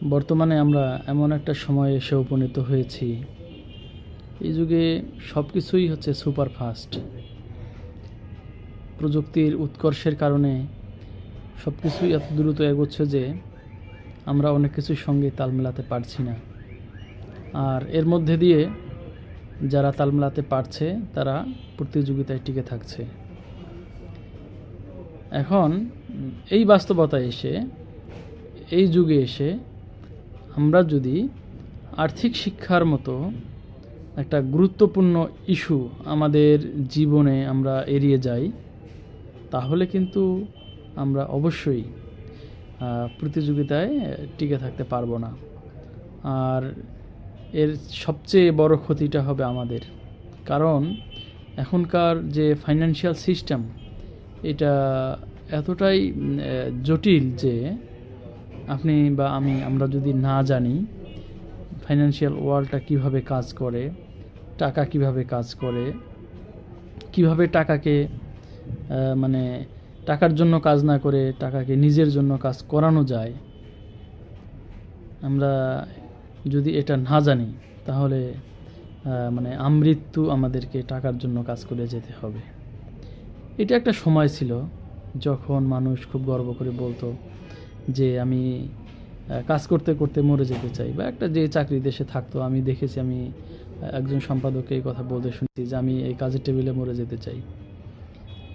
বর্তমানে আমরা এমন একটা সময়ে এসে উপনীত হয়েছি, এই যুগে সব কিছুই হচ্ছে সুপার ফাস্ট। প্রযুক্তির উৎকর্ষের কারণে সব কিছুই এত দ্রুত এগোচ্ছে যে আমরা অনেক কিছুর সঙ্গে তাল মেলাতে পারছি না। আর এর মধ্যে দিয়ে যারা তাল মেলাতে পারছে তারা প্রতিযোগিতায় টিকে থাকছে। এখন এই বাস্তবতায় এসে, এই যুগে এসে আমরা যদি আর্থিক শিক্ষার মতো একটা গুরুত্বপূর্ণ ইস্যু আমাদের জীবনে আমরা এড়িয়ে যাই, তাহলে কিন্তু আমরা অবশ্যই প্রতিযোগিতায় টিকে থাকতে পারবো না। আর এর সবচেয়ে বড় ক্ষতিটা হবে আমাদের, কারণ এখনকার যে ফাইন্যান্সিয়াল সিস্টেম, এটা এতটাই জটিল যে আপনি বা আমরা যদি না জানি ফাইন্যান্সিয়াল ওয়ার্ল্ডটা কিভাবে কাজ করে, টাকা কিভাবে কাজ করে, কিভাবে টাকাকে মানে টাকার জন্য কাজ না করে টাকাকে নিজের জন্য কাজ করানো যায়, আমরা যদি এটা না জানি তাহলে মানে আমৃত্যু আমাদেরকে টাকার জন্য কাজ করে যেতে হবে। এটা একটা সময় ছিল যখন মানুষ খুব গর্ব করে বলতো যে আমি কাজ করতে করতে মরে যেতে চাই, বা একটা যে চাকরি দেশে থাকতো, আমি দেখেছি, আমি একজন সম্পাদককে এই কথা বলতে শুনছি যে আমি এই কাজের টেবিলে মরে যেতে চাই।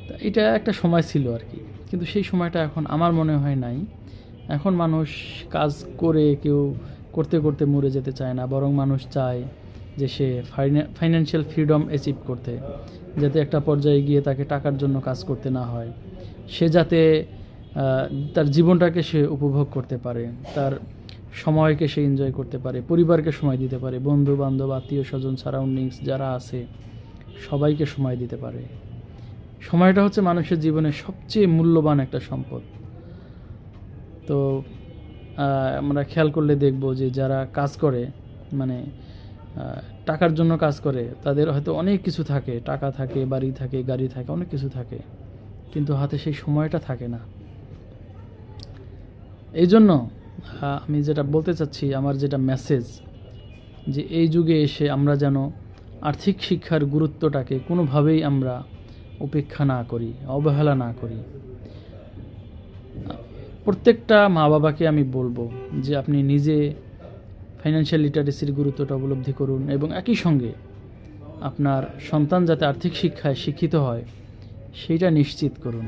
তা এটা একটা সময় ছিল আর কি, কিন্তু সেই সময়টা এখন আমার মনে হয় নাই। এখন মানুষ কাজ করে কেউ করতে করতে মরে যেতে চায় না, বরং মানুষ চায় যে সে ফাইন্যান্সিয়াল ফ্রিডম অ্যাচিভ করতে, যাতে একটা পর্যায়ে গিয়ে তাকে টাকার জন্য কাজ করতে না হয়, সে যাতে তার জীবনটাকে সে উপভোগ করতে পারে, তার সময়কে সে এনজয় করতে পারে, পরিবারকে সময় দিতে পারে, বন্ধু বান্ধব আত্মীয় স্বজন সারাউন্ডিংস যারা আছে সবাইকে সময় দিতে পারে। সময়টা হচ্ছে মানুষের জীবনের সবচেয়ে মূল্যবান একটা সম্পদ। তো আমরা খেয়াল করলে দেখব যে যারা কাজ করে, মানে টাকার জন্য কাজ করে, তাদের হয়তো অনেক কিছু থাকে, টাকা থাকে, বাড়ি থাকে, গাড়ি থাকে, অনেক কিছু থাকে, কিন্তু হাতে সেই সময়টা থাকে না। এই জন্য আমি যেটা বলতে চাচ্ছি, আমার যেটা মেসেজ, যে এই যুগে এসে আমরা যেন আর্থিক শিক্ষার গুরুত্বটাকে কোনোভাবেই আমরা উপেক্ষা না করি, অবহেলা না করি। প্রত্যেকটা মা বাবাকে আমি বলবো যে আপনি নিজে ফাইন্যান্সিয়াল লিটারেসির গুরুত্বটা উপলব্ধি করুন, এবং একই সঙ্গে আপনার সন্তান যাতে আর্থিক শিক্ষায় শিক্ষিত হয় সেইটা নিশ্চিত করুন।